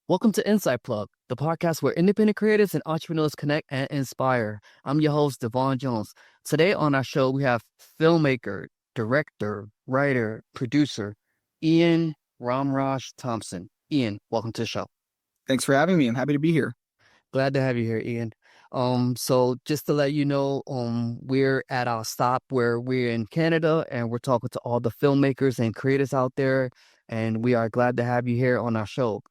Welcome to Insight Plug, the podcast where independent creators and entrepreneurs connect and inspire. I'm your host, Devon Jones. Today on our show, we have filmmaker, director, writer, producer, Ian Ramraj Thompson. Ian, welcome to the show. Thanks for having me. I'm happy to be here. Glad to have you here, Ian. So just to let you know, we're at our stop where we're in Canada and we're talking to all the filmmakers and creators out there, and we are glad to have you here on our show.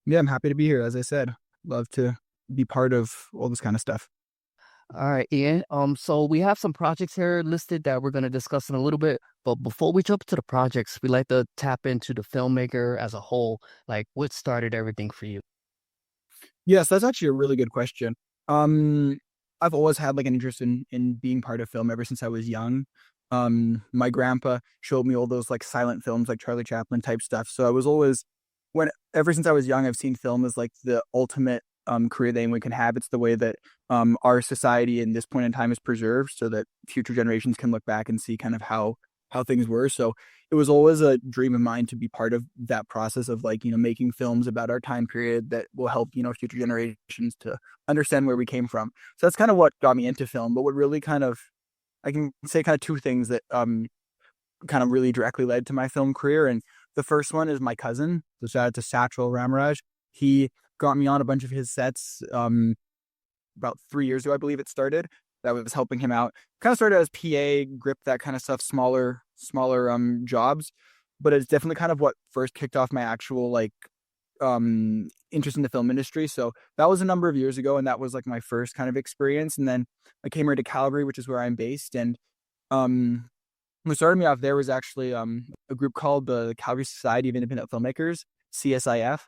Yeah, I'm happy to be here. As I said, love to be part of all this kind of stuff. All right, Ian. So we have some projects here listed that we're going to discuss in a little bit. But before we jump to the projects, we like to tap into the filmmaker as a whole. Like, what started everything for you? Yes, that's actually a really good question. I've always had like an interest in being part of film ever since I was young. My grandpa showed me all those like silent films, like Charlie Chaplin type stuff. So I was always ever since I was young, I've seen film as like the ultimate career that anyone can have. It's the way that our society in this point in time is preserved so that future generations can look back and see kind of how things were. So it was always a dream of mine to be part of that process of like, making films about our time period that will help, future generations to understand where we came from. So that's kind of what got me into film. But what really I can say kind of two things that kind of really directly led to my film career. And the first one is my cousin. So shout out to Satchel Ramraj. He got me on a bunch of his sets about 3 years ago, I believe it started. That was helping him out. Kind of started as PA, grip, that kind of stuff, smaller jobs. But it's definitely kind of what first kicked off my actual like interest in the film industry. So that was a number of years ago, and that was like my first kind of experience. And then I came here to Calgary, which is where I'm based, and what started me off there was actually a group called the Calgary Society of Independent Filmmakers, CSIF.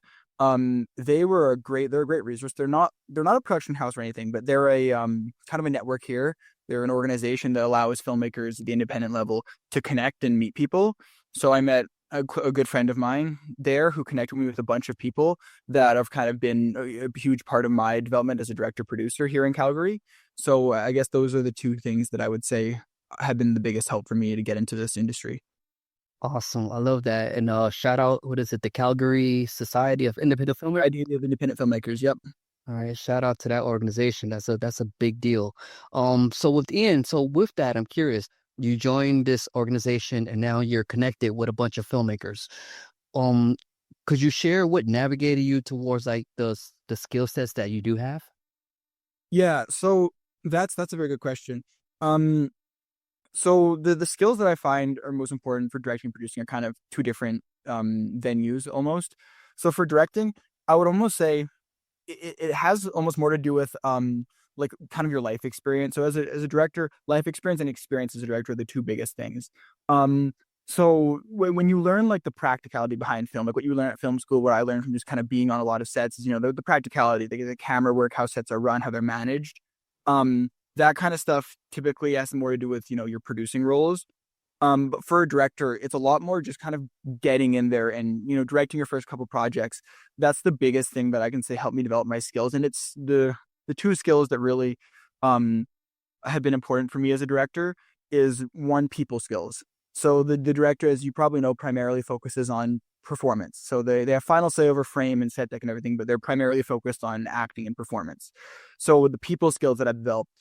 They're a great resource. They're not a production house or anything, but they're a kind of a network here. They're an organization that allows filmmakers at the independent level to connect and meet people. So I met a good friend of mine there who connected me with a bunch of people that have kind of been a huge part of my development as a director producer here in Calgary. So I guess those are the two things that I would say have been the biggest help for me to get into this industry. Awesome. I love that. And shout out, what is it? The Calgary Society of Independent Filmmakers? Idea of independent filmmakers. Yep. All right, shout out to that organization. That's a big deal. So with that, I'm curious. You joined this organization and now you're connected with a bunch of filmmakers. Um, could you share what navigated you towards like the skill sets that you do have? Yeah. So that's a very good question. Um, so the skills that I find are most important for directing and producing are kind of two different venues almost. So for directing, I would almost say it has almost more to do with like kind of your life experience. So as a director, life experience and experience as a director are the two biggest things. Um so when you learn like the practicality behind film, like what you learn at film school, what I learned from just kind of being on a lot of sets is, the practicality, the camera work, how sets are run, how they're managed. That kind of stuff typically has more to do with, your producing roles. But for a director, it's a lot more just kind of getting in there and, directing your first couple projects. That's the biggest thing that I can say helped me develop my skills. And it's the two skills that really um have been important for me as a director is one, people skills. So the director, as you probably know, primarily focuses on performance. So they have final say over frame and set deck and everything, but they're primarily focused on acting and performance. So the people skills that I've developed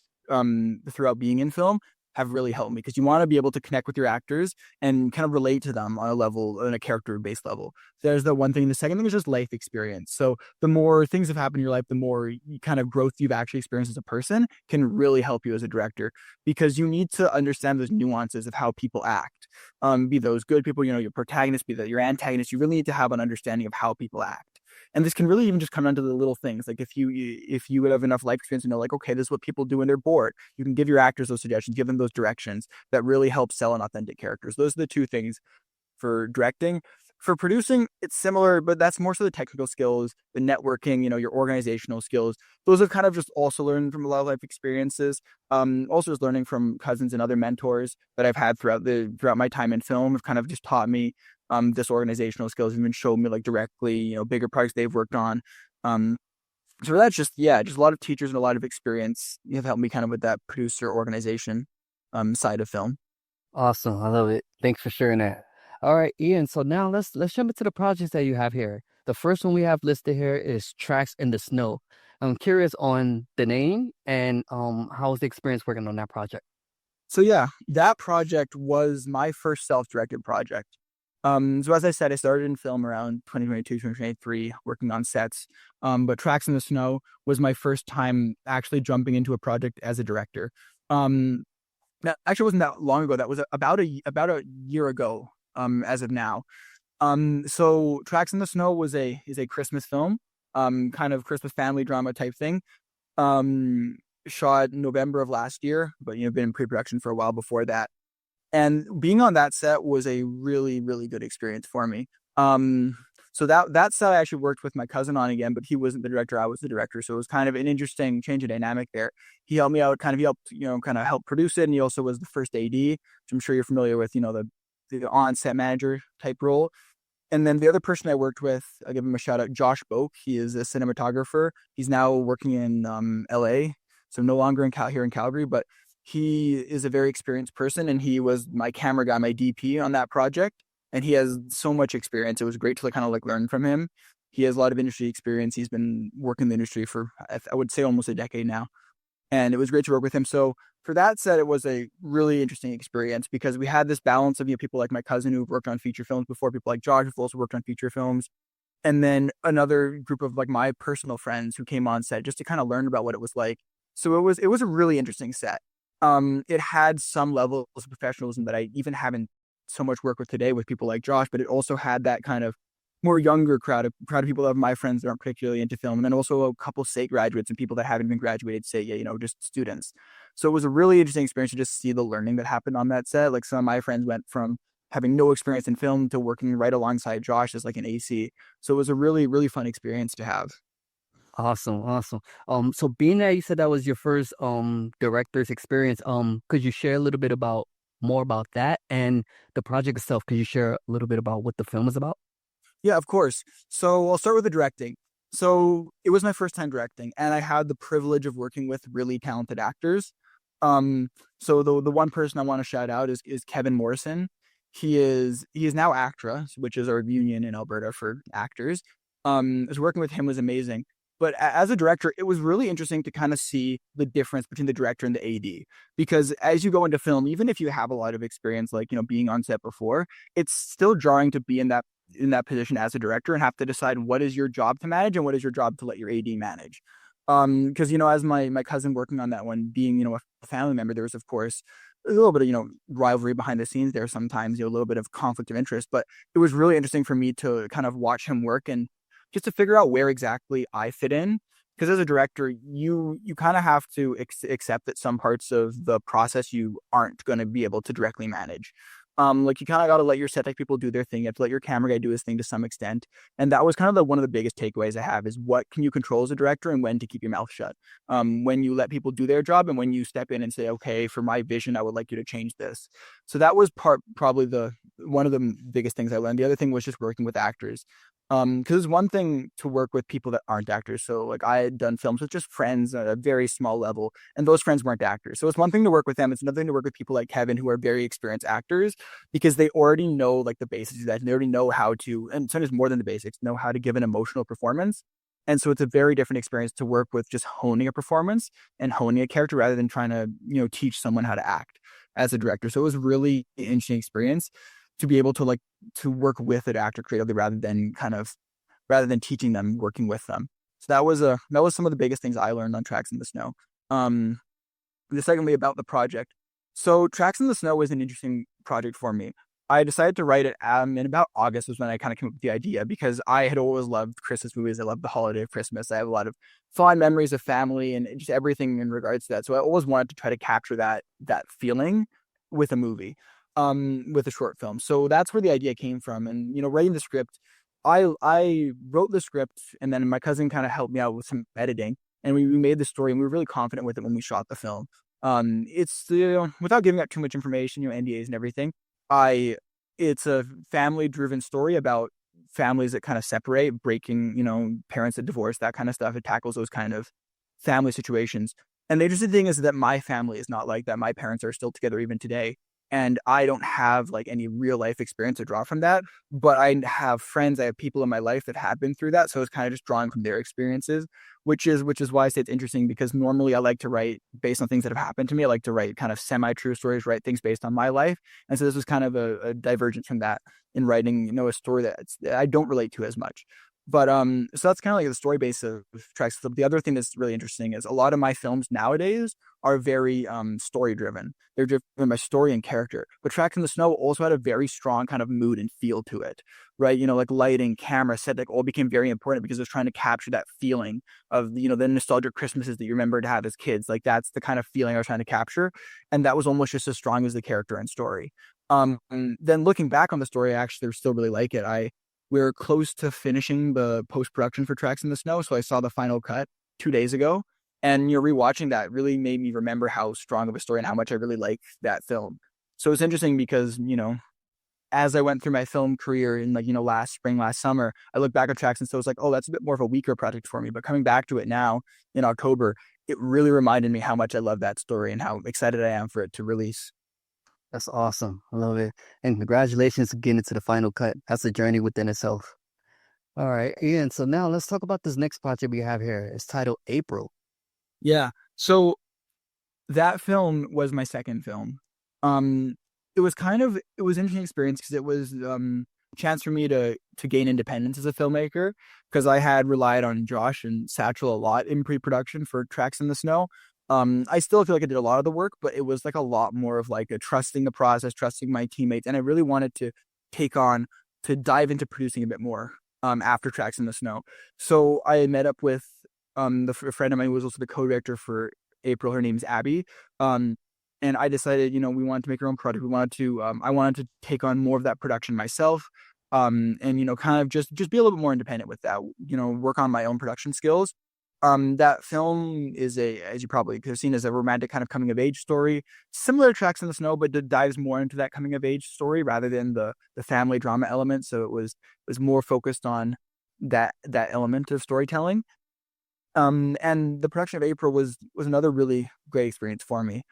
throughout being in film have really helped me because you want to be able to connect with your actors and kind of relate to them on a character-based level. There's the one thing. The second thing is just life experience. So the more things have happened in your life, the more kind of growth you've actually experienced as a person can really help you as a director because you need to understand those nuances of how people act. Be those good people, your protagonist, be that your antagonist. You really need to have an understanding of how people act. And this can really even just come down to the little things. Like if you would have enough life experience to know, like, okay, this is what people do when they're bored. You can give your actors those suggestions, give them those directions that really help sell an authentic characters. Those are the two things for directing. For producing, it's similar, but that's more so the technical skills, the networking, your organizational skills. Those have kind of just also learned from a lot of life experiences. Also just learning from cousins and other mentors that I've had throughout my time in film have kind of just taught me this organizational skills, even showed me like directly, bigger projects they've worked on. So that's just a lot of teachers and a lot of experience have helped me kind of with that producer organization side of film. Awesome. I love it. Thanks for sharing that. All right, Ian. So now let's jump into the projects that you have here. The first one we have listed here is Tracks in the Snow. I'm curious on the name and how was the experience working on that project? So yeah, that project was my first self-directed project. So as I said, I started in film around 2022, 2023, working on sets. But Tracks in the Snow was my first time actually jumping into a project as a director. Um, that actually wasn't that long ago. That was about a year ago, as of now. So Tracks in the Snow is a Christmas film, kind of Christmas family drama type thing. Um, Shot November of last year, but been in pre-production for a while before that. And being on that set was a really, really good experience for me. So that set I actually worked with my cousin on again, but he wasn't the director, I was the director. So it was kind of an interesting change of dynamic there. He helped me out, he helped, kind of help produce it. And he also was the first AD, which I'm sure you're familiar with, the on-set manager type role. And then the other person I worked with, I'll give him a shout out, Josh Boak. He is a cinematographer. He's now working in LA, so no longer here in Calgary, but he is a very experienced person, and he was my camera guy, my DP on that project. And he has so much experience. It was great to kind of learn from him. He has a lot of industry experience. He's been working in the industry for, I would say, almost a decade now. And it was great to work with him. So for that set, it was a really interesting experience because we had this balance of people like my cousin who've worked on feature films before, people like Josh who've also worked on feature films, and then another group of my personal friends who came on set just to kind of learn about what it was like. So it was a really interesting set. It had some levels of professionalism that I even haven't so much work with today with people like Josh, but it also had that kind of more younger crowd of people of my friends that aren't particularly into film, and then also a couple SAIT graduates and people that haven't been graduated, say, just students. So it was a really interesting experience to just see the learning that happened on that set. Like some of my friends went from having no experience in film to working right alongside Josh as an AC. So it was a really, really fun experience to have. Awesome, awesome. So being that you said that was your first director's experience, could you share a little bit about more about that and the project itself? Could you share a little bit about what the film is about? Yeah, of course. So I'll start with the directing. So it was my first time directing, and I had the privilege of working with really talented actors. So the one person I want to shout out is Kevin Morrison. He is now ACTRA, which is our union in Alberta for actors. As working with him was amazing. But as a director, it was really interesting to kind of see the difference between the director and the AD. Because as you go into film, even if you have a lot of experience, being on set before, it's still jarring to be in that position as a director and have to decide what is your job to manage and what is your job to let your AD manage. Because as my cousin working on that one, being a family member, there was of course a little bit of rivalry behind the scenes there sometimes, a little bit of conflict of interest, but it was really interesting for me to kind of watch him work and just to figure out where exactly I fit in. Because as a director, you kind of have to accept that some parts of the process you aren't going to be able to directly manage. You kind of got to let your set tech people do their thing. You have to let your camera guy do his thing to some extent. And that was kind of one of the biggest takeaways I have is what can you control as a director and when to keep your mouth shut. When you let people do their job and when you step in and say, okay, for my vision, I would like you to change this. So that was probably one of the biggest things I learned. The other thing was just working with actors. Because it's one thing to work with people that aren't actors. So I had done films with just friends at a very small level, and those friends weren't actors. So it's one thing to work with them. It's another thing to work with people like Kevin, who are very experienced actors, because they already know the basics of that. And they already know how to, and sometimes more than the basics, know how to give an emotional performance. And so it's a very different experience to work with just honing a performance and honing a character rather than trying to, teach someone how to act as a director. So it was really an interesting experience to be able to to work with an actor creatively rather than teaching them, working with them. So that was some of the biggest things I learned on Tracks in the Snow. The secondly about the project. So Tracks in the Snow was an interesting project for me. I decided to write it in about August was when I kind of came up with the idea because I had always loved Christmas movies. I love the holiday of Christmas. I have a lot of fond memories of family and just everything in regards to that. So I always wanted to try to capture that feeling with a movie, with a short film. So that's where the idea came from. And, writing the script, I wrote the script and then my cousin kind of helped me out with some editing and we made the story and we were really confident with it when we shot the film. It's, without giving out too much information, NDAs and everything, it's a family driven story about families that kind of separate, breaking, parents that divorce, that kind of stuff. It tackles those kind of family situations. And the interesting thing is that my family is not like that. My parents are still together even today. and I don't have like any real life experience to draw from that, but I have friends, I have people in my life that have been through that, so it's kind of just drawing from their experiences, which is why I say it's interesting because normally I like to write based on things that have happened to me. I like to write kind of semi true stories, write things based on my life, and so this was kind of a divergence from that in writing, a story that I don't relate to as much. But so that's kind of like the story base of tracks. The other thing that's really interesting is a lot of my films nowadays are very story driven. They're driven by story and character. But Tracks in the Snow also had a very strong kind of mood and feel to it, right? Like lighting, camera, set, like all became very important because it was trying to capture that feeling of the nostalgic Christmases that you remember to have as kids. Like that's the kind of feeling I was trying to capture, and that was almost just as strong as the character and story. And then looking back on the story, I actually still really like it. We're close to finishing the post production for Tracks in the Snow, so I saw the final cut 2 days ago, and rewatching that really made me remember how strong of a story and how much I really like that film. So it's interesting because as I went through my film career in last spring, last summer, I look back at Tracks and so it's like, oh, that's a bit more of a weaker project for me. But coming back to it now in October, it really reminded me how much I love that story and how excited I am for it to release. That's awesome. I love it. And congratulations on getting to the final cut. That's a journey within itself. All right, Ian. So now let's talk about this next project we have here. It's titled April. Yeah. So that film was my second film. Um, it was an interesting experience because it was a chance for me to gain independence as a filmmaker because I had relied on Josh and Satchel a lot in pre-production for Tracks in the Snow. I still feel like I did a lot of the work, but it was like a lot more of like a trusting the process, trusting my teammates, and I really wanted to take on to dive into producing a bit more after Tracks in the Snow. So I met up with a friend of mine who was also the co-director for April. Her name's Abby. Um, and I decided, we wanted to make our own product. I wanted to take on more of that production myself. And kind of just be a little bit more independent with that, work on my own production skills. That film is as you probably could have seen, is a romantic kind of coming of age story, similar to Tracks in the Snow, but it dives more into that coming of age story rather than the family drama element. So it was more focused on that element of storytelling. And the production of April was another really great experience for me.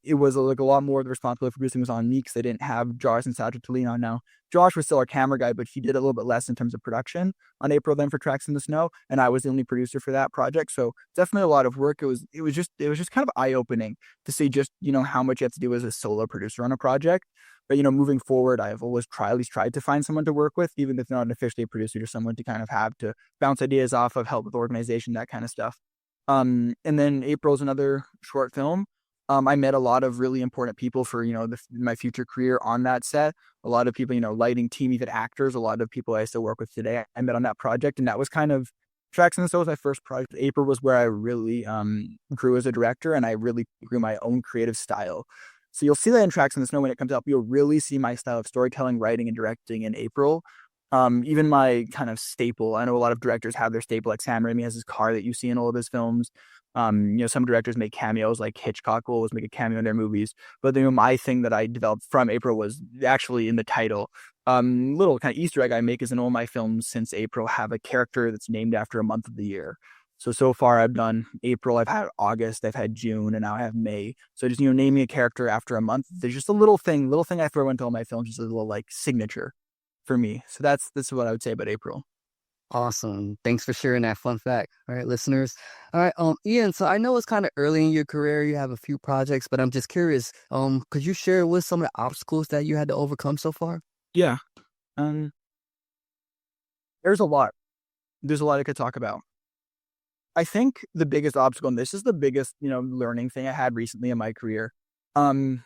It was like a lot more of the responsibility for producing was on me because I didn't have Josh and Sajid to lean on now. Josh was still our camera guy, but he did a little bit less in terms of production on April than for Tracks in the Snow, and I was the only producer for that project. So definitely a lot of work. It was just kind of eye opening to see just how much you have to do as a solo producer on a project. But moving forward, I've always at least tried to find someone to work with, even if not officially a producer, just someone to kind of have to bounce ideas off of, help with organization, that kind of stuff. And then April's another short film. I met a lot of really important people for my future career on that set. A lot of people, lighting team, even actors. A lot of people I still work with today. I met on that project, and that was kind of Tracks in the Snow was my first project. April was where I really grew as a director, and I really grew my own creative style. So you'll see that in Tracks in the Snow when it comes out. You'll really see my style of storytelling, writing, and directing in April. Even my kind of staple. I know a lot of directors have their staple, like Sam Raimi has his car that you see in all of his films. Some directors make cameos, like Hitchcock will always make a cameo in their movies. But my thing that I developed from April was actually in the title. Little kind of Easter egg I make is in all my films since April have a character that's named after a month of the year. So far I've done April, I've had August, I've had June, and now I have May. So just naming a character after a month. There's just a little thing I throw into all my films, just a little like signature for me. So that's what I would say about April. Awesome. Thanks for sharing that fun fact. All right, listeners. All right, Ian, so I know it's kind of early in your career. You have a few projects, but I'm just curious. Could you share with some of the obstacles that you had to overcome so far? Yeah. Um, there's a lot. There's a lot I could talk about. I think the biggest obstacle, and this is the biggest, learning thing I had recently in my career, um,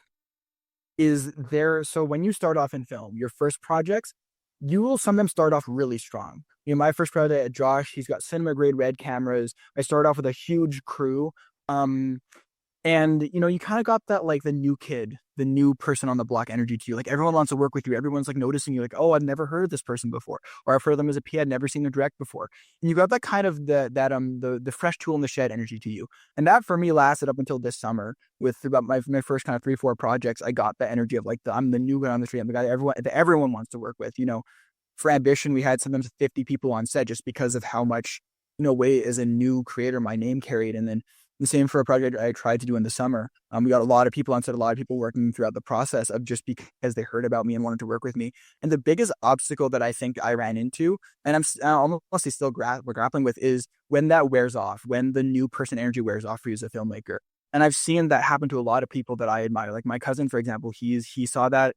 is there. So when you start off in film, your first projects, you will sometimes start off really strong. My first project at Josh, he's got cinema grade red cameras. I started off with a huge crew. Um, and you kind of got that like the new kid, the new person on the block energy to you. Like everyone wants to work with you. Everyone's like noticing you, like, oh, I've never heard of this person before, or I've heard of them as a P. I'd never seen them direct before. And you got that kind of the fresh tool in the shed energy to you. And that for me lasted up until this summer with about my first kind of 3-4 projects. I got the energy of like I'm the new guy on the street. I'm the guy that everyone wants to work with. For Ambition, we had sometimes 50 people on set just because of how much weight as a new creator my name carried. And then The same for a project I tried to do in the summer. We got a lot of people on set, a lot of people working throughout the process of just because they heard about me and wanted to work with me. And the biggest obstacle that I think I ran into, and I'm honestly still we're grappling with, is when that wears off, when the new person energy wears off for you as a filmmaker. And I've seen that happen to a lot of people that I admire. Like my cousin, for example, he saw that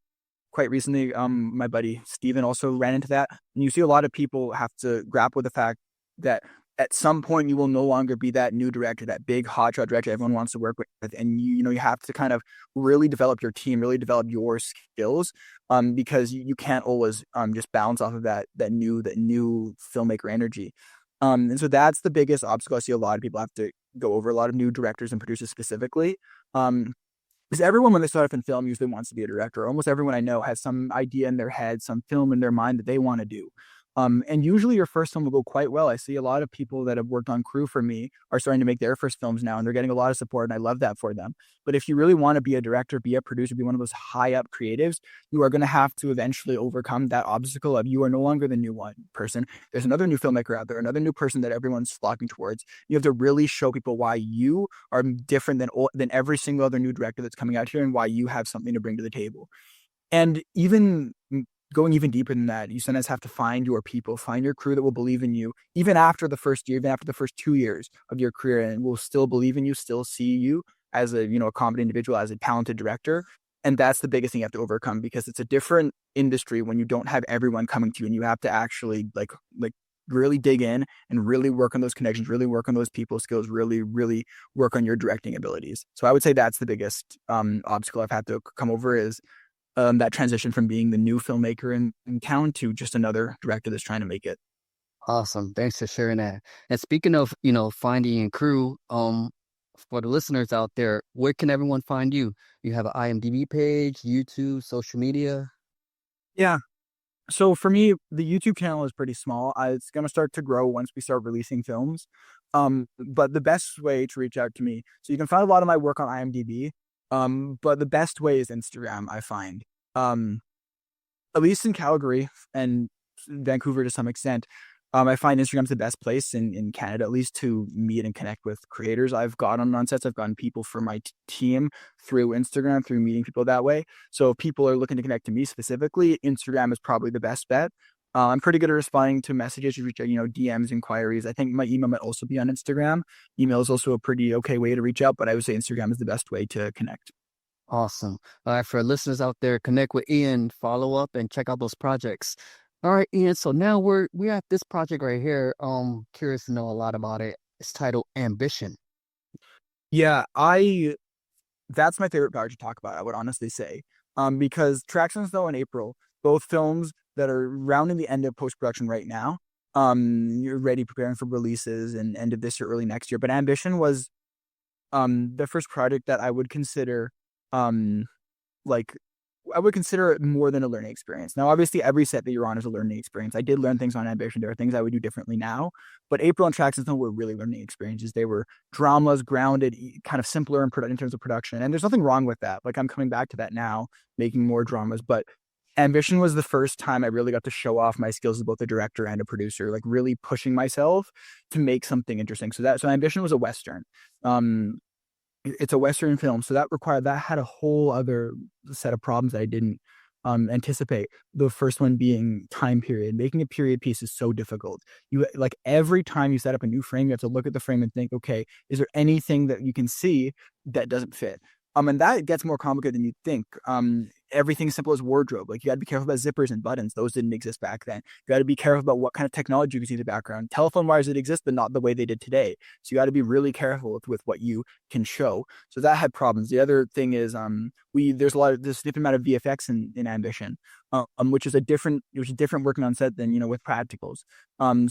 quite recently. My buddy Steven also ran into that. And you see a lot of people have to grapple with the fact that at some point you will no longer be that new director, that big hotshot director everyone wants to work with. And you have to kind of really develop your team, really develop your skills, because you can't always just bounce off of that new filmmaker energy. And so that's the biggest obstacle I see a lot of people have to go over, a lot of new directors and producers specifically. Because everyone, when they start off in film, usually wants to be a director. Almost everyone I know has some idea in their head, some film in their mind that they want to do. And usually your first film will go quite well. I see a lot of people that have worked on crew for me are starting to make their first films now, and they're getting a lot of support, and I love that for them. But if you really want to be a director, be a producer, be one of those high up creatives, you are going to have to eventually overcome that obstacle of you are no longer the new one person. There's another new filmmaker out there, another new person that everyone's flocking towards. You have to really show people why you are different than every single other new director that's coming out here, and why you have something to bring to the table. And even going even deeper than that, you sometimes have to find your people, find your crew that will believe in you, even after the first year, even after the first 2 years of your career, and will still believe in you, still see you as a competent individual, as a talented director. And that's the biggest thing you have to overcome, because it's a different industry when you don't have everyone coming to you, and you have to actually like really dig in and really work on those connections, really work on those people skills, really, really work on your directing abilities. So I would say that's the biggest obstacle I've had to come over, is that transition from being the new filmmaker in town to just another director that's trying to make it. Awesome. Thanks for sharing that. And speaking of, finding a crew, for the listeners out there, where can everyone find you? You have an IMDb page, YouTube, social media? Yeah. So for me, the YouTube channel is pretty small. It's going to start to grow once we start releasing films. But the best way to reach out to me, so you can find a lot of my work on IMDb. But the best way is Instagram, I find. At least in Calgary and Vancouver to some extent, I find Instagram's the best place in Canada, at least to meet and connect with creators. I've gotten on sets, I've gotten people for my team through Instagram, through meeting people that way. So if people are looking to connect to me specifically, Instagram is probably the best bet. I'm pretty good at responding to messages, you reach out, DMs, inquiries. I think my email might also be on Instagram. Email is also a pretty okay way to reach out, but I would say Instagram is the best way to connect. Awesome. All right, for listeners out there, connect with Ian, follow up, and check out those projects. All right, Ian. So now we're at this project right here. Curious to know a lot about it. It's titled Ambition. Yeah, that's my favorite part to talk about, I would honestly say. Because Tracks and Snow and April, both films that are rounding the end of post-production right now. You're ready preparing for releases and end of this year, early next year. But Ambition was the first project that I would consider um like I would consider it more than a learning experience. Now, obviously, every set that you're on is a learning experience. I did learn things on Ambition. There are things I would do differently now, but April and Tracks and Snow were really learning experiences. They were dramas, grounded, kind of simpler in terms of production, and there's nothing wrong with that. Like I'm coming back to that now, making more dramas, but Ambition was the first time I really got to show off my skills as both a director and a producer, like really pushing myself to make something interesting. So Ambition was a Western. Um, it's a Western film, so that had a whole other set of problems that I didn't anticipate. The first one being time period. Making a period piece is so difficult. You like every time you set up a new frame, you have to look at the frame and think, okay, is there anything that you can see that doesn't fit? And that gets more complicated than you think. Everything simple as wardrobe. Like you got to be careful about zippers and buttons. Those didn't exist back then. You got to be careful about what kind of technology you can see in the background. Telephone wires did exist, but not the way they did today. So you got to be really careful with what you can show. So that had problems. The other thing is, there's a different amount of VFX in Ambition, which is different working on set than with practicals.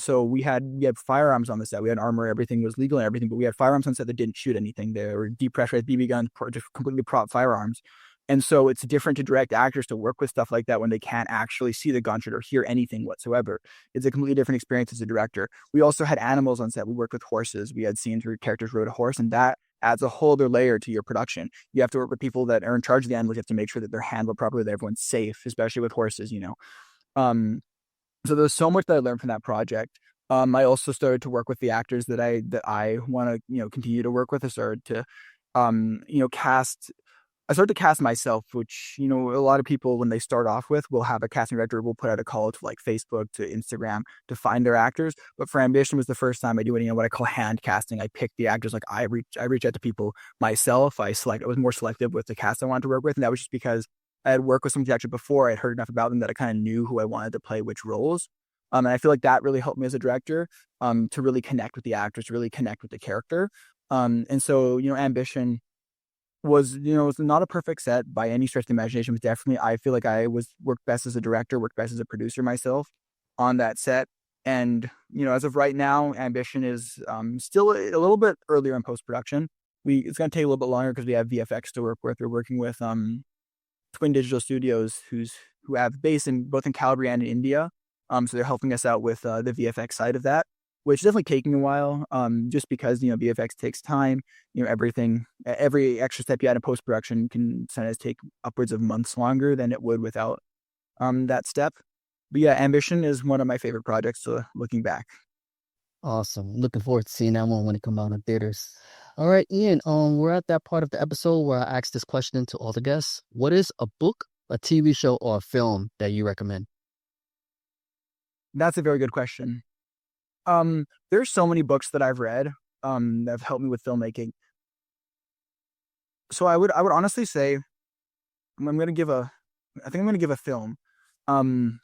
So we had firearms on the set. We had armor. Everything was legal and everything, but we had firearms on set that didn't shoot anything. They were depressurized BB guns, just completely prop firearms. And so it's different to direct actors to work with stuff like that when they can't actually see the gunshot or hear anything whatsoever. It's a completely different experience as a director. We also had animals on set. We worked with horses. We had scenes where characters rode a horse, and that adds a whole other layer to your production. You have to work with people that are in charge of the animals. You have to make sure that they're handled properly, that everyone's safe, especially with horses. So there's so much that I learned from that project. I also started to work with the actors that I want to, continue to work with. I started to, cast. I started to cast myself, which, a lot of people when they start off with will have a casting director will put out a call to like Facebook to Instagram to find their actors. But for Ambition was the first time I do any what I call hand casting. I pick the actors, like I reach out to people myself. I was more selective with the cast I wanted to work with, and that was just because I had worked with some of the actors before. I'd heard enough about them that I kind of knew who I wanted to play which roles. And I feel like that really helped me as a director, to really connect with the actors, really connect with the character. And so, Ambition was not a perfect set by any stretch of the imagination, but definitely I feel like I was worked best as a director, worked best as a producer myself on that set. And, as of right now, Ambition is still a little bit earlier in post-production. It's going to take a little bit longer because we have VFX to work with. We're working with Twin Digital Studios, who have base in both in Calgary and in India. So they're helping us out with the VFX side of that, which is definitely taking a while. Just because VFX takes time. Every extra step you add in post production can sometimes take upwards of months longer than it would without that step. But yeah, Ambition is one of my favorite projects. Looking back. Awesome. Looking forward to seeing that one when it comes out in theaters. All right, Ian, we're at that part of the episode where I ask this question to all the guests. What is a book, a TV show, or a film that you recommend? That's a very good question. There's so many books that I've read that have helped me with filmmaking. So I would honestly say I'm gonna give a I think I'm gonna give a film. Um,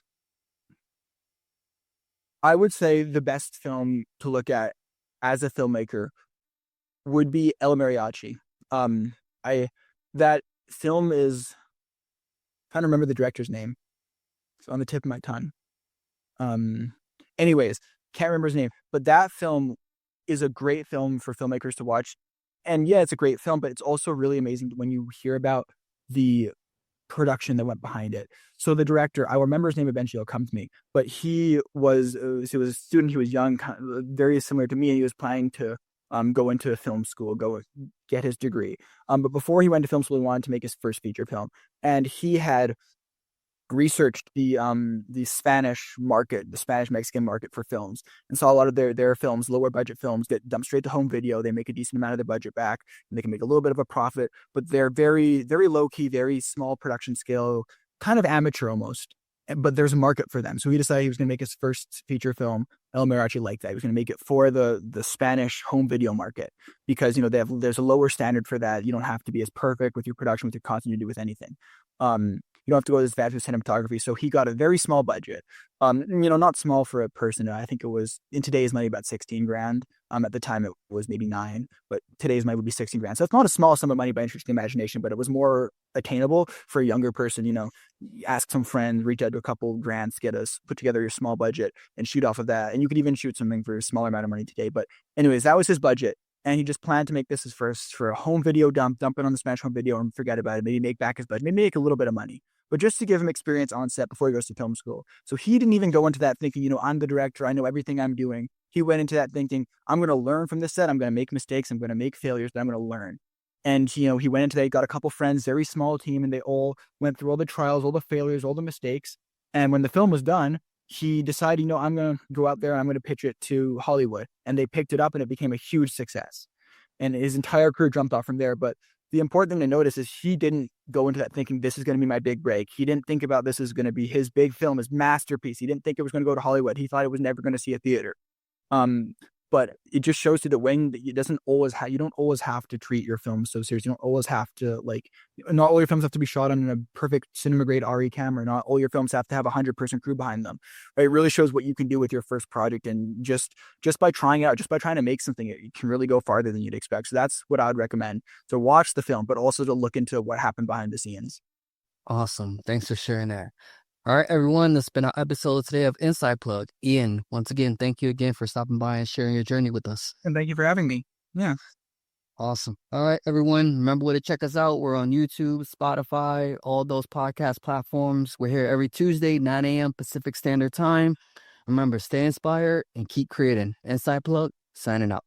I would say the best film to look at as a filmmaker would be El Mariachi. I That film is trying to remember the director's name. It's on the tip of my tongue. Um, Anyways, can't remember his name, but that film is a great film for filmmakers to watch. And yeah, it's a great film, but it's also really amazing when you hear about the production that went behind it. So the director, I remember his name eventually, will come to me, but he was a student. He was young, very similar to me, and he was planning to go into film school, go get his degree. But before he went to film school, he wanted to make his first feature film, and he had researched the Spanish market, the Spanish Mexican market for films, and saw a lot of their films, lower budget films, get dumped straight to home video. They make a decent amount of their budget back, and they can make a little bit of a profit, but they're very very low key, very small production scale, kind of amateur almost. But there's a market for them, so he decided he was going to make his first feature film, El Mariachi, like that. He was going to make it for the Spanish home video market because there's a lower standard for that. You don't have to be as perfect with your production, with your continuity, with anything. You don't have to go as fast with cinematography. So he got a very small budget. Not small for a person. I think it was in today's money about 16 grand. At the time it was maybe 9, but today's money would be 16 grand. So it's not a small sum of money by interesting imagination, but it was more attainable for a younger person. Ask some friends, reach out to a couple grants, put together your small budget and shoot off of that. And you could even shoot something for a smaller amount of money today. But anyways, that was his budget. And he just planned to make this his first for a home video dump it on the Spanish home video and forget about it. Maybe make back his budget, maybe make a little bit of money, but just to give him experience on set before he goes to film school. So he didn't even go into that thinking, I'm the director, I know everything I'm doing. He went into that thinking, I'm going to learn from this set. I'm going to make mistakes. I'm going to make failures, but I'm going to learn. And, he went into that, he got a couple friends, very small team, and they all went through all the trials, all the failures, all the mistakes. And when the film was done, he decided, I'm going to go out there and I'm going to pitch it to Hollywood. And they picked it up and it became a huge success. And his entire career jumped off from there. But the important thing to notice is he didn't go into that thinking this is going to be my big break. He didn't think about this is going to be his big film, his masterpiece. He didn't think it was going to go to Hollywood. He thought it was never going to see a theater. But it just shows you that when it doesn't always you don't always have to treat your film so serious. You don't always have to not all your films have to be shot on a perfect cinema grade RE camera. Not all your films have to have 100-person crew behind them. Right? It really shows what you can do with your first project, and just by trying it out, just by trying to make something, it can really go farther than you'd expect. So that's what I would recommend: to watch the film, but also to look into what happened behind the scenes. Awesome. Thanks for sharing that. All right, everyone, that's been our episode today of Inside Plug. Ian, once again, thank you again for stopping by and sharing your journey with us. And thank you for having me. Yeah. Awesome. All right, everyone, remember where to check us out. We're on YouTube, Spotify, all those podcast platforms. We're here every Tuesday, 9 a.m. Pacific Standard Time. Remember, stay inspired and keep creating. Inside Plug, signing out.